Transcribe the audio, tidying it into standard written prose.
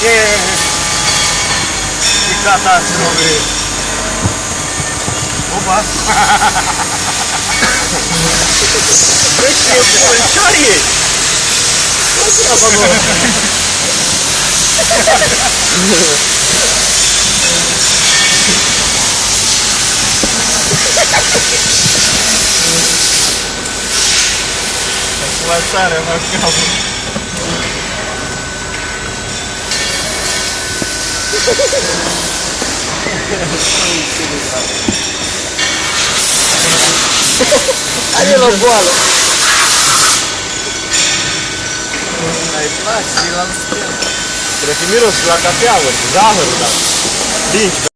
E catástrofe. Opa! Băi, ce e? Ce treaba, bă? Lăsarea mă capul. Are la boală. Ai place, e la stel. Trebuie să miros la cafea, zahăr, da. Dinci.